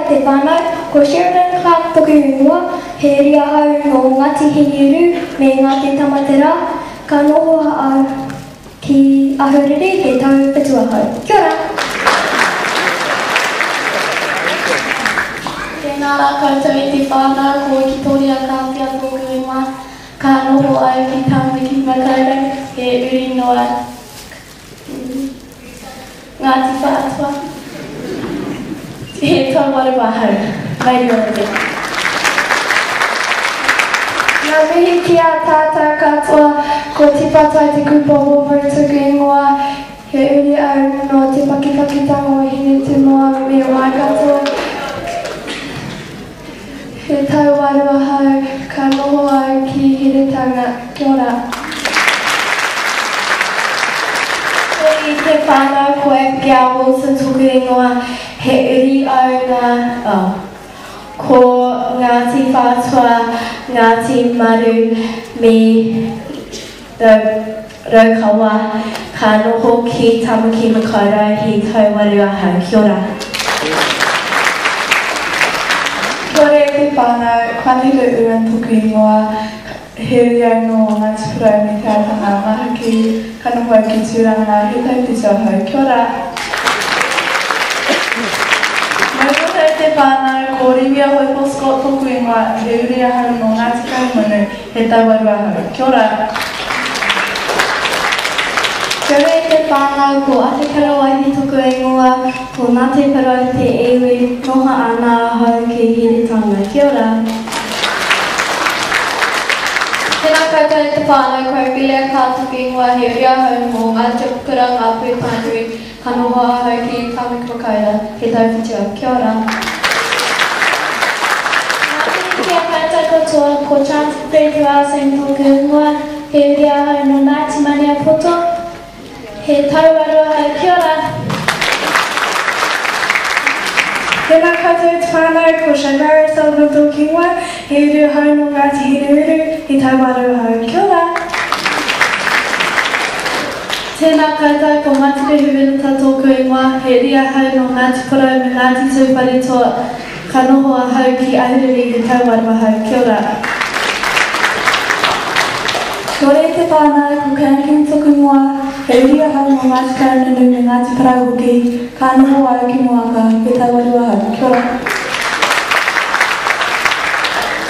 te whānau, ko Sheridan Clark toku ingoa, he ria hau no Ngāti Hiniuru me ngā te tamatera, ka noho au ki ahuriri he tau pitua hau. Kia ora! Tēnā rā koutou e te whānau, ko ki Toria Kāpia toku ingoa, ka noho au ki Tāmaki Makaurau, he uri noa Ngāti Whātua. He tauara wahau, mai ora te. Ngā mihi ki a tātou katoa, ko te patai te kupa hōpere tuku ingoa, he uri au no te pakipakitanga o hine te moa me o mai katoa. He tauara wahau, ka noho au ki hiritanga, kia ora. I te whānau ko Abigail Wilson toku ingoa, he uri au ngā, ko Ngāti Whātua, Ngāti Maru me Raukawa, ka noho ki Tāmaki Makaurau, he tauwaru ahau, kia ora. Kia ora e te whānau, Kanilu Uran toku ingoa, he uri au no Ngāti Purau me te atanga maha ki ka noho au ki tūranga, he tau te ahau, kia ora. Te whānau, ko Rivia Hoipo Scott toku ingoa, he uri ahau no Ngāti Kaumunu, he tauwaru ahau. Kia ora. Kia ora e te whānau, ko Ate Karawaihi toku ingoa, ko Ngāti Parau te iwi, noha ana ahau ki hiritanga. Kia ora. Tēnā koutou e te whānau, ko Bilia Kā toku ingoa, he uri ahau mo Ngāti Kura, Ngā Pēpi, ka noho ahau ki Tāmaki Makaurau, he tauwhitua. Kia ora. Kia koutou katoa, ko Chance Pereira Seng toku ingoa, he uri ahau no Ngāti Mania Poto, he tauwaru ahau. Kia ora. Tēnā koutou e te whānau, ko Shangara Sullivan toku ingoa, he uri ahau no Ngāti Hiniuru, he tauwaru ahau. Kia ora. Tēnā koutou, ko Matirehu Veneta toku ingoa, he uri ahau no Ngāti Porou me Ngāti Tūpari toa, ka noho ahau ki ahuriri he tauwaru ahau. Kia ora. Kia ora e te whānau, ko Kanakin toku ingoa, he uri ahau no Ngāti Kaununu me Ngāti Parau hoki, ka noho au ki Moaka, he tauwaru ahau. Kia ora.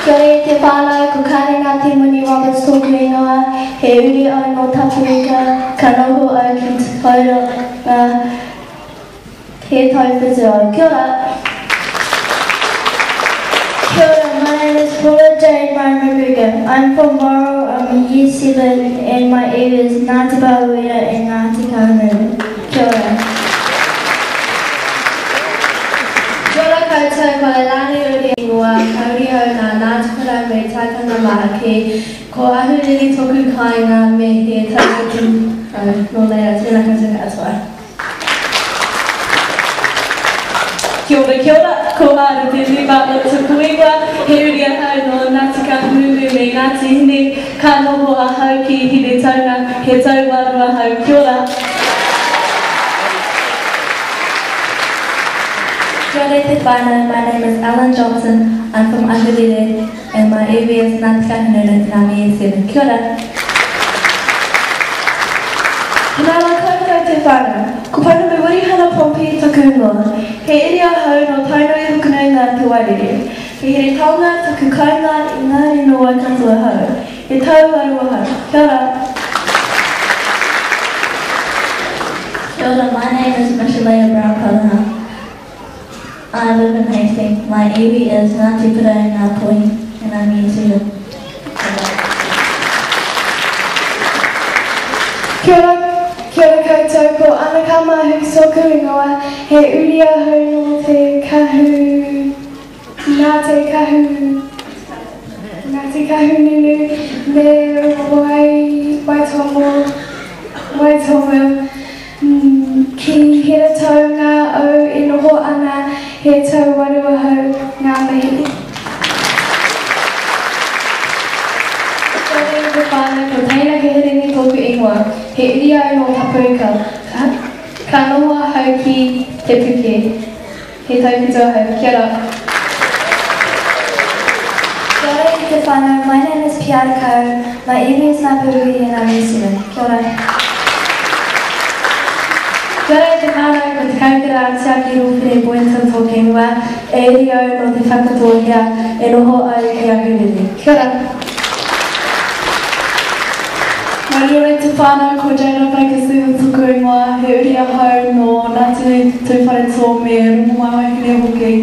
Kia ora e te whānau, ko Kāre Ngāti Muni Roberts toku ingoa, he uri au no Tapuika, ka noho au ki te whauranga, he tauwhitua. Kia ora. Kia ora, my name is Kura Jane Maruga. I'm from Moro, I'm Year 7 and my area is Ngāti Bauera and Ngāti Kaunuru. Kia ora. Kia ora koutou, ko Lani uri ingoa, ka uri au ngā Ngāti Parau me Taitanga Mahaki, ko ahuriri toku kāinga me he tautaki no leira, tēnā koutou katoa. Kia ora, ko Māru te Rīwāna toku ingoa, he uri ahau no Ngāti Kaunuru me Ngāti Hine, ka noho ahau ki Hiritaunga, he tauwaru ahau. Kia ora. Kia ora te whānau, my name is Alan Johnson, I'm from Ahuriri and my area is Ngāti Kahungunu and I'm Year 7. Kia ora. Tēnā rā koutou te whānau, ko Paunamu Warihana Pompi toku ingoa, he iri ahau no taunui hokunui ngā te wairere, he here taonga toku kainga I ngāri no Waikato ahau, he tauwaru ahau. Kia ora. Kia ora, my name is Michelle Brown-Cullenham. I live in Hastings. My iwi is Ngāti Parau Ngā Poi and I'm Year 7. Kia ora koutou, ko Anaka Mahu Soku Ingoa, he uri ahau no te kahu, nā te kahu nunu, me waitomo, ki hira tau ngā au e noho ana, he tau waru ahau ngā mihi. Ko whānau ko teina ke hiringi tōku ingoa, he iri au no tapuika, ka noho ahau ki te puke, he taupitu ahau, kia ora. Kia ora i te whānau, my name is Piara Kau, my iwi is Ngā Pēpi and I'm New Zealand. Kia ora. Kia ora i te whānau ko te kaukera atiaki rōwhine Boynton tōku ingoa, e iri au no te whakatōhia, e noho au ki a huriri. Kia ora. Kia ora i te whānau ko Jana Paikasu tōku ingoa, he uri ahau no Ngāti Tūwhare tō me rungu mai waihine hoki,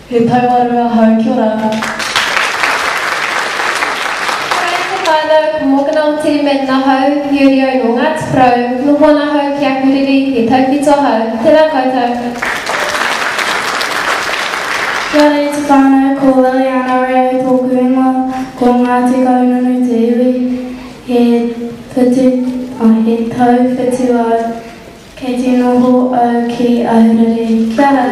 he tauaru ahau, kia ora. Ko mokana o te me nā hau, he uri au no Ngāti Prau, noho nā hau ki a huriri, he taupito hau, tēnā koutou. Kia ora i te whānau, ko Liliana Reo tōku ingoa, ko Ngāti Kaununu te iwi, he tau whitu au, kei te noho au ki a huriri. Kia ora.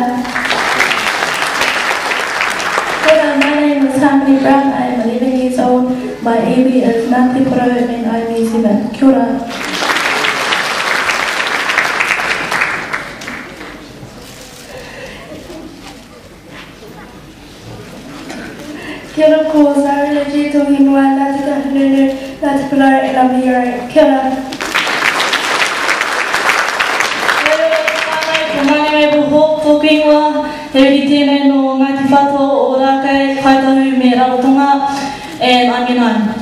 Hello, my name is Harmony Brown. I am 11 years old. My iwi is Ngāti Kura and I'm New Zealand. Kia ora. Kia ora ko Zara G tōki ingoa, Ngāti Kahununu, Ngāti Pulare and I'm here. Kia ora. Tōku ingoa, he uri tēnei no Ngāti Whātua o Rākai, Kaitahu me Rarotonga, and I'm in home.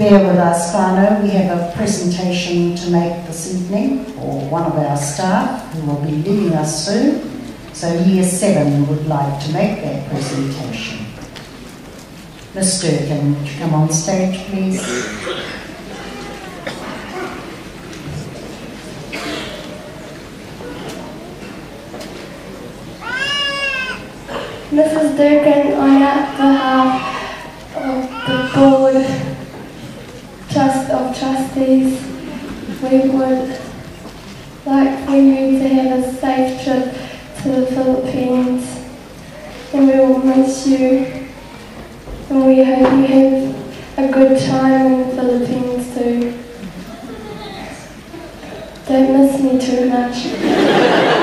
Bear with us, whānau. We have a presentation to make this evening for one of our staff who will be leaving us soon. So Year 7 would like to make that presentation. Miss Durkin, would you come on stage, please? Mrs. Durkin, on behalf of the Board of Trustees, we would like for you to have a safe trip to the Philippines, and we will miss you, and we hope you have a good time in the Philippines too. Don't miss me too much. Bye.